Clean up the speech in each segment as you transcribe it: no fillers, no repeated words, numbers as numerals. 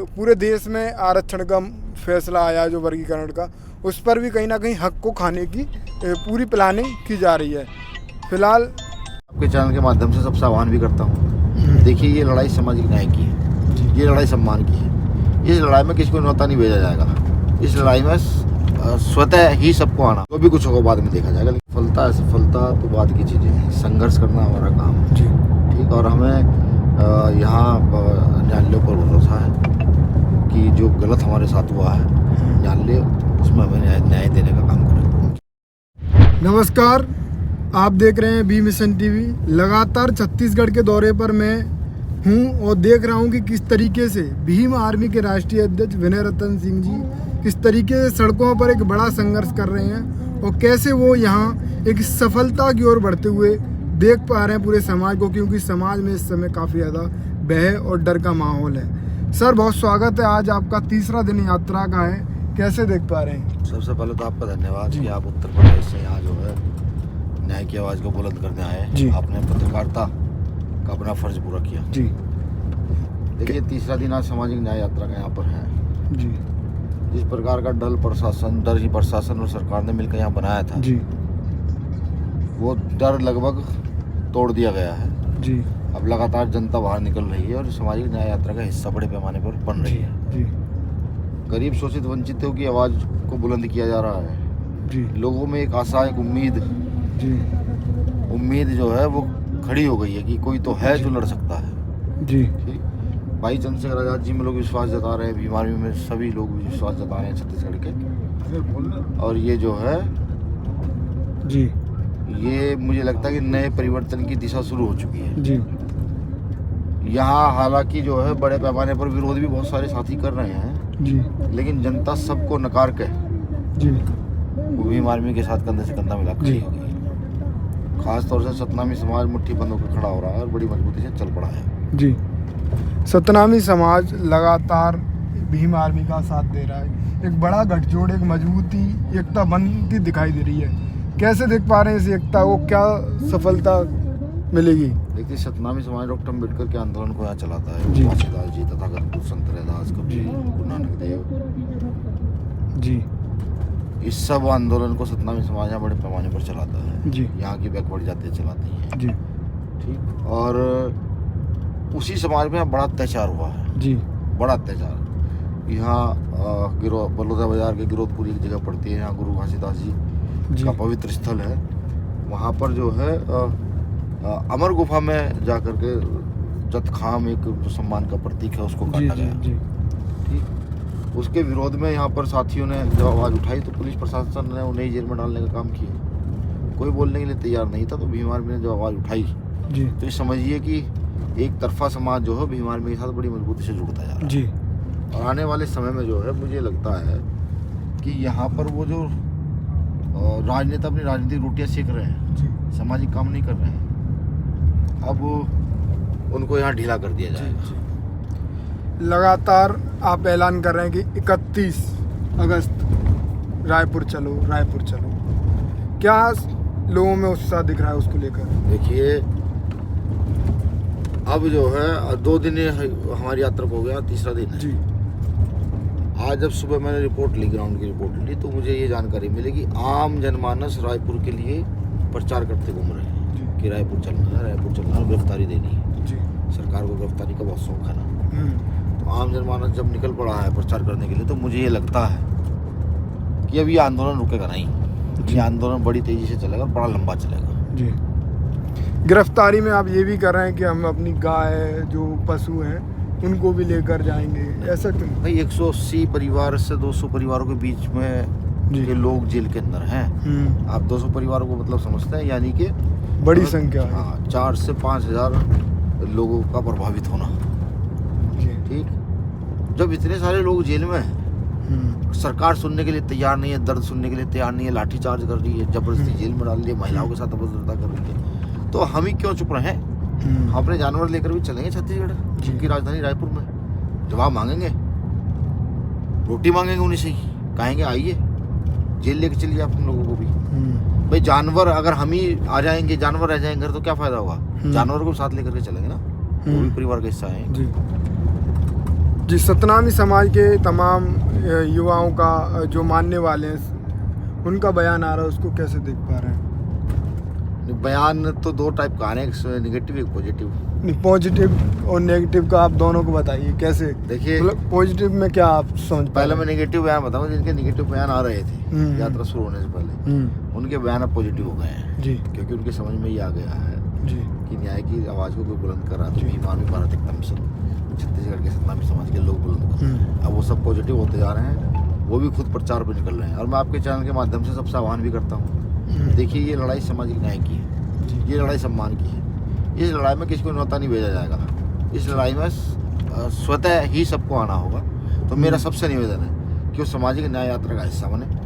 पूरे देश में आरक्षण का फैसला आया जो वर्गीकरण का, उस पर भी कहीं ना कहीं हक को खाने की पूरी प्लानिंग की जा रही है। फिलहाल आपके चैनल के माध्यम से सबसे आह्वान भी करता हूँ, देखिए ये लड़ाई सामाजिक न्याय की है, ये लड़ाई सम्मान की है। इस लड़ाई में किसी को न्योता नहीं भेजा जाएगा। इस लड़ाई में स्वतः ही सबको आना, जो भी कुछ होगा बाद में देखा जाएगा। सफलता असफलता तो बाद की चीज़ें हैं, संघर्ष करना हमारा काम है। ठीक, और हमें यहाँ न्यायालयों पर भरोसा है कि जो गलत हमारे साथ हुआ है न्यायालय उसमें हमें न्याय देने का काम करेगा। नमस्कार, आप देख रहे हैं बी मिशन टीवी। लगातार छत्तीसगढ़ के दौरे पर मैं हूं और देख रहा हूं कि किस तरीके से भीम आर्मी के राष्ट्रीय अध्यक्ष विनय रतन सिंह जी किस तरीके से सड़कों पर एक बड़ा संघर्ष कर रहे हैं और कैसे वो यहाँ एक सफलता की ओर बढ़ते हुए देख पा रहे हैं पूरे समाज को, क्योंकि समाज में इस समय काफ़ी ज़्यादा भय और डर का माहौल है। सर, बहुत स्वागत है। आज आपका तीसरा दिन यात्रा का है, कैसे देख पा रहे हैं? सबसे पहले तो आपका धन्यवाद कि आप उत्तर प्रदेश से यहाँ जो है न्याय की आवाज़ को बुलंद करने आए। आपने पत्रकारिता का अपना फर्ज पूरा किया। जी, देखिए तीसरा दिन आज सामाजिक न्याय यात्रा का यहाँ पर है। जी, जिस प्रकार का डर ही प्रशासन और सरकार ने मिलकर यहाँ बनाया था, जी, वो डर लगभग तोड़ दिया गया है। जी, अब लगातार जनता बाहर निकल रही है और सामाजिक न्याय यात्रा का हिस्सा बड़े पैमाने पर बन रही है। जी, गरीब शोषित वंचितों की आवाज़ को बुलंद किया जा रहा है। जी, लोगों में एक आशा, एक जी, उम्मीद जो है वो खड़ी हो गई है कि कोई तो है जो लड़ सकता है। जी, ठीक, भाई चंद्रशेखर आजाद जी में लोग विश्वास जता रहे हैं, भीम आर्मी में सभी लोग विश्वास जता रहे हैं छत्तीसगढ़ के। और ये जो है जी, ये मुझे लगता है कि नए परिवर्तन की दिशा शुरू हो चुकी है। जी, यहाँ हालांकि जो है बड़े पैमाने पर विरोध भी बहुत सारे साथी कर रहे हैं, जी, लेकिन जनता सबको नकार के जी, वो भीम आर्मी के साथ कंधे से कंधा मिला खड़ी हो गई है। खास तौर से सतनामी समाज मुट्ठी बंद होकर खड़ा हो रहा है और बड़ी मजबूती से चल पड़ा है। जी। सतनामी समाज लगातार भीम आर्मी का साथ दे रहा है। एक बड़ा गठजोड़, एक मजबूती, एकता बनती दिखाई दे रही है। कैसे देख पा रहे हैं इस एकता को, क्या सफलता मिलेगी? देखिए सतनामी समाज डॉक्टर अम्बेडकर के आंदोलन को यहाँ चलाता है। जी। तुलसीदास जी, तथागत संत रैदास, कबीर, गुरु नानक देव, जी, इस सब आंदोलन को सतनामी समाज यहाँ बड़े पैमाने पर चलाता है। जी, यहाँ की बैकवर्ड जातियाँ चलाती हैं। जी, ठीक, और उसी समाज में बड़ा अत्याचार हुआ है। जी, बड़ा अत्याचार यहाँ गिरोह बलौदा बाजार के गिरोधपुरी एक जगह पड़ती है, यहाँ गुरु घासीदास जी का पवित्र स्थल है। वहाँ पर जो है अमर गुफा में जा कर के जतखाम एक जो सम्मान का प्रतीक है उसको काटा गया। ठीक, उसके विरोध में यहाँ पर साथियों ने जब आवाज़ उठाई तो पुलिस प्रशासन ने उन्हें जेल में डालने का काम किया। कोई बोलने के लिए तैयार नहीं था। तो भीम आर्मी ने जब आवाज़ उठाई तो ये समझिए कि एक तरफा समाज जो है भीम आर्मी के साथ बड़ी मजबूती से जुड़ता जा रहा है। और आने वाले समय में जो है मुझे लगता है कि यहाँ पर वो जो राजनेता अपनी राजनीतिक रोटियाँ सेक रहे हैं, सामाजिक काम नहीं कर रहे हैं, अब उनको यहाँ ढीला कर दिया जाएगा। लगातार आप ऐलान कर रहे हैं कि 31 अगस्त रायपुर चलो, रायपुर चलो। क्या लोगों में उत्साह दिख रहा है उसको लेकर? देखिए अब जो है 2 दिन हमारी यात्रा को हो गया, तीसरा दिन है। जी। आज जब सुबह मैंने रिपोर्ट ली, ग्राउंड की रिपोर्ट ली, तो मुझे ये जानकारी मिली कि आम जनमानस रायपुर के लिए प्रचार करते घूम रहे हैं कि रायपुर चलना है, रायपुर चलना है, गिरफ्तारी देनी है। जी। सरकार को गिरफ्तारी का बहुत शौक है ना। तो आम जनमानस जब निकल पड़ा है प्रचार करने के लिए, तो मुझे ये लगता है कि अब ये आंदोलन रुकेगा नहीं। ये आंदोलन बड़ी तेजी से चलेगा, बड़ा लंबा चलेगा। जी। गिरफ्तारी में आप ये भी कर रहे हैं कि हम अपनी गाय, जो पशु हैं, उनको भी लेकर जाएंगे, ऐसा क्यों? भाई 180 परिवार से 200 परिवारों के बीच में ये लोग जेल के अंदर हैं। आप 200 परिवारों को मतलब समझते हैं, यानी कि बड़ी संख्या है। हाँ, 4 से 5 हज़ार लोगों का प्रभावित होना। ठीक, जब इतने सारे लोग जेल में हैं, सरकार सुनने के लिए तैयार नहीं है, दर्द सुनने के लिए तैयार नहीं है, लाठीचार्ज कर रही है, जबरदस्ती जेल में डाल रही है, महिलाओं के साथ अभद्रता कर रही है, तो हम ही क्यों चुप रहे हैं? हम अपने जानवर लेकर भी चलेंगे छत्तीसगढ़, जिनकी राजधानी रायपुर में। जवाब मांगेंगे, रोटी मांगेंगे उन्हीं से ही, कहेंगे आइए जेल लेके चलिए आप तुम लोगों को भी। भाई जानवर अगर हम ही आ जाएंगे, जानवर रह जाएंगे तो क्या फायदा होगा? जानवर को साथ लेकर के चलेंगे ना, वो भी परिवार का हिस्सा है। जी, सतनामी समाज के तमाम युवाओं का जो मानने वाले हैं उनका बयान आ रहा है, उसको कैसे देख पा रहे हैं? बयान तो दो टाइप का है, एक नेगेटिव एक पॉजिटिव। पॉजिटिव और नेगेटिव का आप दोनों को बताइए कैसे। देखिए, मतलब पॉजिटिव में क्या आप समझ पा पहले रहे मैं नेगेटिव बयान बताऊंगा। जिनके नेगेटिव बयान आ रहे थे यात्रा शुरू होने से पहले, हैं? उनके बयान अब पॉजिटिव हो गए हैं जी क्योंकि उनके समझ में ये आ गया है जी कि न्याय की आवाज़ को कोई बुलंद कर रहा था। जी। भीम आर्मी भारत एकदम से छत्तीसगढ़ के सतनामी समाज के लोग बुलंद कर रहे हैं। अब वो सब पॉजिटिव होते जा रहे हैं, वो भी खुद प्रचार पर निकल रहे हैं। और मैं आपके चैनल के माध्यम से सबसे आह्वान भी करता हूँ, देखिए ये लड़ाई सामाजिक न्याय की है, ये लड़ाई सम्मान की है। इस लड़ाई में किसी को न्योता नहीं भेजा जाएगा। इस लड़ाई में स्वतः ही सबको आना होगा। तो मेरा सबसे निवेदन है कि वो सामाजिक न्याय यात्रा का हिस्सा बने।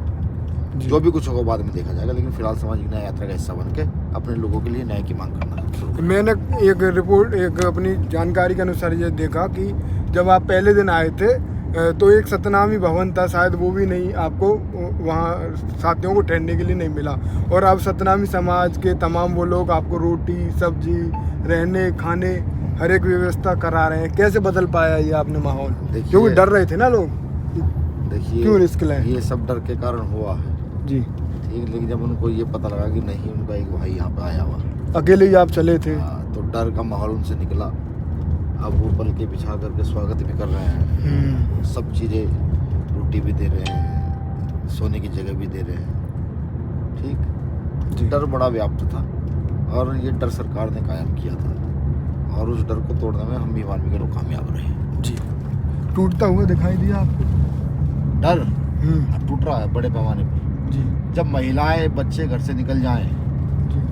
जो भी कुछ होगा बाद में देखा जाएगा, लेकिन फिलहाल सामाजिक न्याय यात्रा का हिस्सा बन के अपने लोगों के लिए न्याय की मांग करना शुरू करें। मैंने एक रिपोर्ट, एक अपनी जानकारी के अनुसार ये देखा कि जब आप पहले दिन आए थे तो एक सतनामी भवन था, शायद वो भी नहीं, आपको वहाँ साथियों को ठहरने के लिए नहीं मिला। और अब सतनामी समाज के तमाम वो लोग आपको रोटी सब्जी रहने खाने हर एक व्यवस्था करा रहे हैं। कैसे बदल पाया ये आपने माहौल? क्योंकि डर रहे थे ना लोग, देखिए क्यों रिस्क लें? ये सब डर के कारण हुआ है जी ठीक, लेकिन जब उनको ये पता लगा कि नहीं उनका एक भाई यहाँ पे आया हुआ, अकेले ही आप चले थे? तो डर का माहौल उनसे निकला। अब वो पल के बिछा करके स्वागत भी कर रहे हैं, सब चीज़ें, रोटी भी दे रहे हैं, सोने की जगह भी दे रहे हैं। ठीक, डर बड़ा व्याप्त था और ये डर सरकार ने कायम किया था और उस डर को तोड़ने में हम भीम आर्मी के लोग कामयाब रहे। जी, टूटता हुआ दिखाई दिया आपको डर? टूट रहा है बड़े पैमाने पर। जी, जब महिलाएं बच्चे घर से निकल जाएं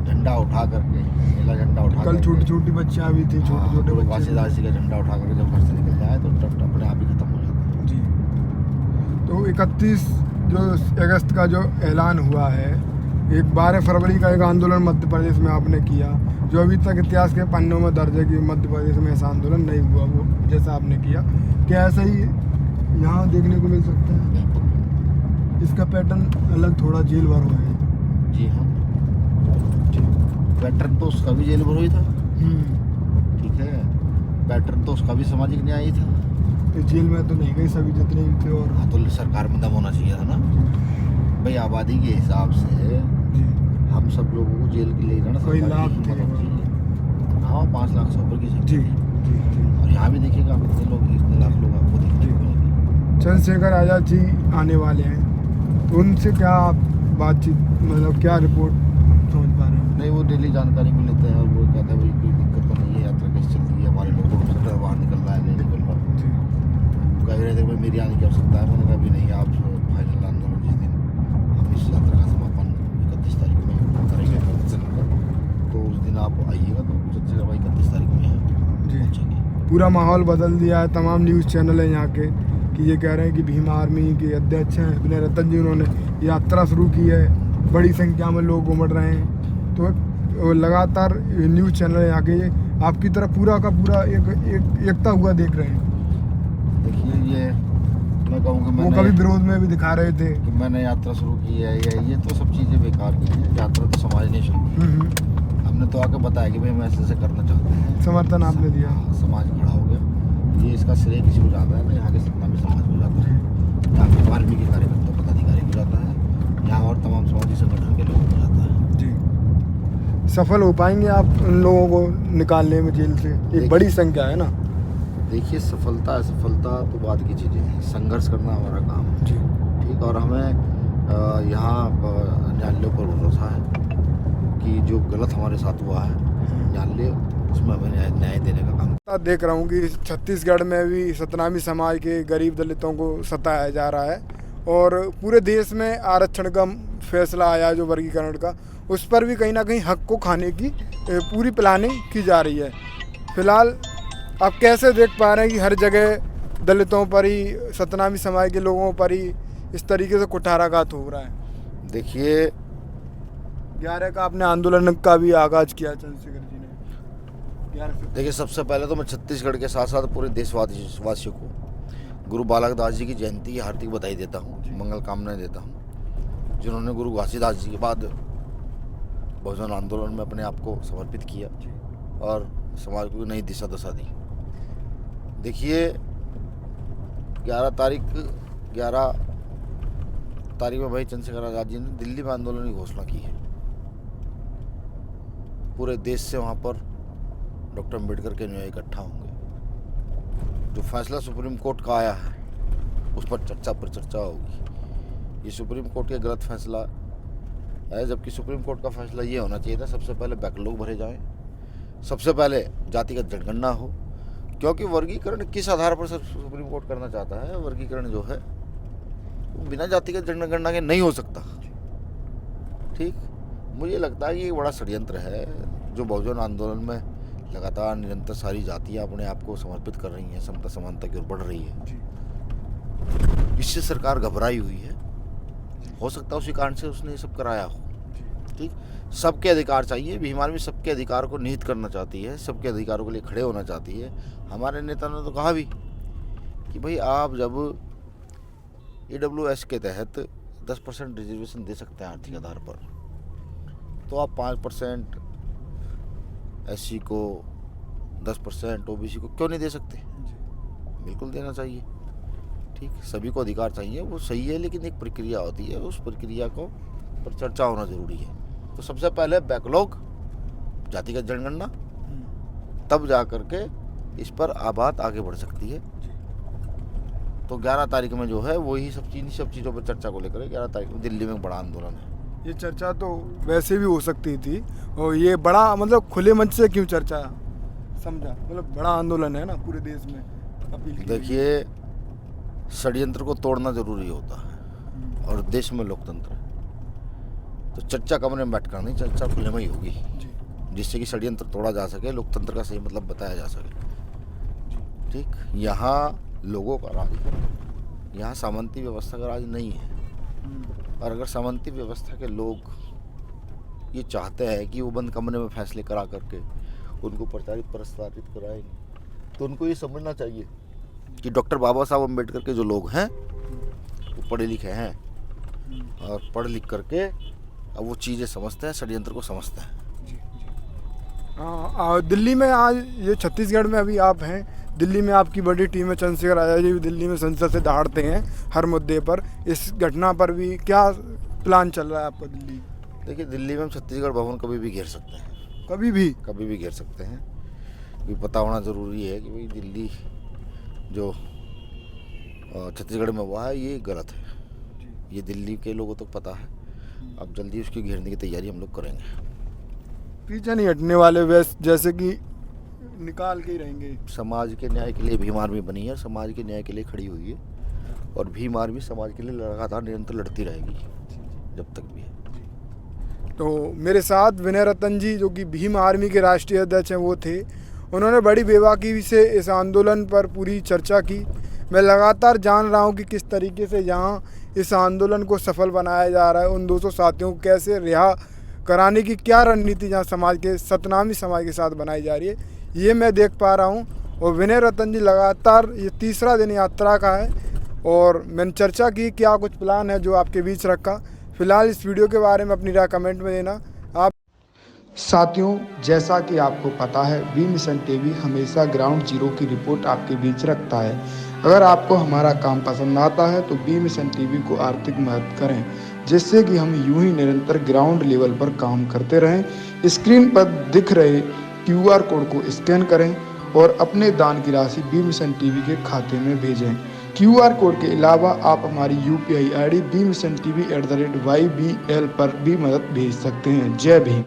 झंडा उठा करके, नीला झंडा उठा कल छोटी छोटी बच्चियां भी थी, छोटे छोटे बच्चे, वासीदासी का झंडा उठा करके जब घर से निकल जाए तो डर अपने आप ही खत्म हो जाता है। जी। तो 31 जो अगस्त का जो ऐलान हुआ है, एक 12 फरवरी का एक आंदोलन मध्य प्रदेश में आपने किया, जो अभी तक इतिहास के पन्नों में दर्ज है कि मध्य प्रदेश में ऐसा आंदोलन नहीं हुआ वो जैसा आपने किया। क्या ऐसा ही यहाँ देखने को मिल सकता है? इसका पैटर्न अलग, थोड़ा जेल भर हुआ है। जी हाँ, पैटर्न तो उसका भी जेल भर हुई था। ठीक है, पैटर्न तो उसका भी सामाजिक न्याय ही था। तो जेल में तो नहीं गए सभी जितने भी थे। और हाँ, तो सरकार में दम होना चाहिए था ना भाई। आबादी के हिसाब से हम सब लोगों को जेल के ले जाना कोई लाभ थे? हाँ, 5 लाख से ऊपर की जी, और यहाँ भी देखिएगा आप कितने लोग, कितने लाख लोग आपको देखने को मिलेंगे। चंद्रशेखर आजाद जी आने वाले हैं, तो उनसे क्या आप बातचीत, मतलब क्या रिपोर्ट समझ पा रहे हैं? नहीं, वो डेली जानकारी को लेते हैं और वो कहते हैं भाई कोई दिक्कत तो नहीं है, यात्रा कैसे चल रही है, हमारे लोगों से डर बाहर निकल रहा है नहीं निकल रहा। कह रहे थे भाई मेरी आने की आवश्यकता है। मैंने कहा भी नहीं, आप फाइनल आंदोलन जिस दिन हम इस यात्रा का समापन 31 तारीख में करेंगे तो उस दिन आप आइएगा, तो सोचिएगा भाई 31 तारीख में जी। पूरा माहौल बदल दिया है। तमाम न्यूज़ चैनल हैं यहाँ के कि ये कह रहे हैं कि भीम आर्मी के अध्यक्ष हैं विनय रतन जी, उन्होंने यात्रा शुरू की है, बड़ी संख्या में लोग उमड़ रहे हैं। तो लगातार न्यूज़ चैनल यहाँ के आपकी तरफ पूरा का पूरा एकता हुआ देख रहे हैं। देखिए, ये मैं कहूँगा, वो कभी विरोध में भी दिखा रहे थे कि मैंने यात्रा शुरू की है, ये तो सब चीज़ें बेकार की हैं। यात्रा तो समाज ने शुरू की, हमने तो आके बताया कि भाई हम ऐसे करना चाहते हैं, समर्थन आपने दिया, समाज खड़ा हो गया। ये इसका श्रेय किसी को जाता है ना, यहाँ के सतनामी समाज को जाता है, यहाँ के आर्मी के कार्यकर्ता पदाधिकारी को जाता है, यहाँ और तमाम समाजी संगठन के लोगों को जाता है। जी, सफल हो पाएंगे आप उन लोगों को निकालने में जेल से? एक बड़ी संख्या है ना। देखिए, सफलता तो बाद की चीज़ें हैं, संघर्ष करना हमारा काम है। जी, ठीक। और हमें यहाँ न्यायालयों पर भरोसा है कि जो गलत हमारे साथ हुआ है, न्यायालय उसमें हमें न्याय देने का काम। देख रहा हूँ कि छत्तीसगढ़ में भी सतनामी समाज के गरीब दलितों को सताया जा रहा है और पूरे देश में आरक्षण का फैसला आया जो वर्गीकरण का, उस पर भी कहीं ना कहीं हक को खाने की पूरी प्लानिंग की जा रही है। फिलहाल आप कैसे देख पा रहे हैं कि हर जगह दलितों पर ही, सतनामी समाज के लोगों पर ही इस तरीके से कुठाराघात हो रहा है? देखिए, 11 का आपने आंदोलन का भी आगाज किया चंद्रशेखर जी ने। देखिए, सबसे पहले तो मैं छत्तीसगढ़ के साथ साथ पूरे देशवासियों को गुरु बालक दास जी की जयंती की हार्दिक बधाई देता हूँ, मंगल कामनाएं देता हूँ, जिन्होंने गुरु घासीदास जी के बाद बहुजन आंदोलन में अपने आप को समर्पित किया और समाज को नई दिशा दशा दी। देखिए, 11 तारीख में भाई चंद्रशेखर आज़ाद जी ने दिल्ली में आंदोलन की घोषणा की है। पूरे देश से वहाँ पर डॉक्टर अम्बेडकर के अनुयायी इकट्ठा होंगे। जो फैसला सुप्रीम कोर्ट का आया है उस पर चर्चा होगी। ये सुप्रीम कोर्ट का गलत फैसला है, जबकि सुप्रीम कोर्ट का फैसला ये होना चाहिए था सबसे पहले बैकलॉग भरे जाएं, सबसे पहले जातिगत जनगणना हो, क्योंकि वर्गीकरण किस आधार पर सुप्रीम कोर्ट करना चाहता है, वर्गीकरण जो है वो बिना जातिगत जनगणना के नहीं हो सकता। ठीक, मुझे लगता है कि ये बड़ा षड्यंत्र है जो बहुजन आंदोलन में लगातार निरंतर सारी जातियां अपने आप को समर्पित कर रही हैं, समता समानता की ओर बढ़ रही है। इससे सरकार घबराई हुई है, हो सकता है उसी कारण से उसने ये सब कराया हो। ठीक, सबके अधिकार चाहिए, भीम आर्मी सबके अधिकार को निहित करना चाहती है, सबके अधिकारों के लिए खड़े होना चाहती है। हमारे नेता ने तो कहा भी कि भाई आप जब AWS के तहत 10% रिजर्वेशन दे सकते हैं आर्थिक आधार पर, तो आप 5% SC को, 10% OBC को क्यों नहीं दे सकते? बिल्कुल देना चाहिए। ठीक, सभी को अधिकार चाहिए, वो सही है, लेकिन एक प्रक्रिया होती है, उस प्रक्रिया को पर चर्चा होना जरूरी है। तो सबसे पहले बैकलॉग, जातिगत जनगणना, तब जा करके इस पर बात आगे बढ़ सकती है। तो 11 तारीख में जो है वही सब चीज़ों पर चर्चा को लेकर 11 तारीख में दिल्ली में बड़ा आंदोलन है। ये चर्चा तो वैसे भी हो सकती थी, और ये बड़ा मतलब खुले मंच से क्यों चर्चा समझा, मतलब बड़ा आंदोलन है ना पूरे देश में। अपील देखिए, षड्यंत्र को तोड़ना जरूरी होता है और देश में लोकतंत्र है, तो चर्चा कमरे में बैठकर नहीं, चर्चा खुले में ही होगी, जिससे कि षड्यंत्र तोड़ा जा सके, लोकतंत्र का सही मतलब बताया जा सके। ठीक, यहाँ लोगों का राज है, यहाँ सामंती व्यवस्था का राज नहीं है। और अगर सामंती व्यवस्था के लोग ये चाहते हैं कि वो बंद कमरे में फैसले करा करके उनको प्रसारित कराएंगे, तो उनको ये समझना चाहिए कि डॉक्टर बाबा साहब अम्बेडकर के जो लोग हैं वो पढ़े लिखे हैं, और पढ़ लिख करके अब वो चीज़ें समझते हैं, षड्यंत्र को समझते हैं। दिल्ली में आज ये छत्तीसगढ़ में अभी आप हैं, दिल्ली में आपकी बड़ी टीम है, चंद्रशेखर आज़ाद जी भी दिल्ली में संसद से दहाड़ते हैं हर मुद्दे पर। इस घटना पर भी क्या प्लान चल रहा है आपका दिल्ली? देखिए, दिल्ली में हम छत्तीसगढ़ भवन कभी भी घेर सकते हैं, कभी भी घेर सकते हैं। ये पता होना ज़रूरी है कि भाई दिल्ली जो छत्तीसगढ़ में हुआ है ये गलत है, ये दिल्ली के लोगों तक पता है। अब जल्दी उसकी घेरने की तैयारी हम लोग करेंगे। पीछे नहीं हटने वाले, वैसे जैसे कि निकाल के ही रहेंगे। समाज के न्याय के लिए भीम आर्मी बनी है, समाज के न्याय के लिए खड़ी हुई है, और भीम आर्मी समाज के लिए लगातार निरंतर लड़ती रहेगी जब तक भी है। तो मेरे साथ विनय रतन जी, जो कि भीम आर्मी के राष्ट्रीय अध्यक्ष हैं, वो थे। उन्होंने बड़ी बेबाकी से इस आंदोलन पर पूरी चर्चा की। मैं लगातार जान रहा हूँ कि किस तरीके से यहाँ इस आंदोलन को सफल बनाया जा रहा है, उन 200 साथियों को कैसे रिहा कराने की क्या रणनीति जहाँ समाज के सतनामी समाज के साथ बनाई जा रही है, ये मैं देख पा रहा हूँ। और विनय रतन जी लगातार ये तीसरा दिन यात्रा का है, और मैंने चर्चा की क्या कुछ प्लान है जो आपके बीच रखा। फिलहाल इस वीडियो के बारे में अपनी राय कमेंट में देना। आप साथियों, जैसा कि आपको पता है, बी मिशन टीवी हमेशा ग्राउंड जीरो की रिपोर्ट आपके बीच रखता है। अगर आपको हमारा काम पसंद आता है तो बी मिशन टीवी को आर्थिक मदद करें, जिससे कि हम यूं ही निरंतर ग्राउंड लेवल पर काम करते रहें। स्क्रीन पर दिख रहे QR कोड को स्कैन करें और अपने दान की राशि बी मिशन टीवी के खाते में भेजें। QR कोड के अलावा आप हमारी UPI ID bmissiontv@ybl पर भी मदद भेज सकते हैं। जय भीम।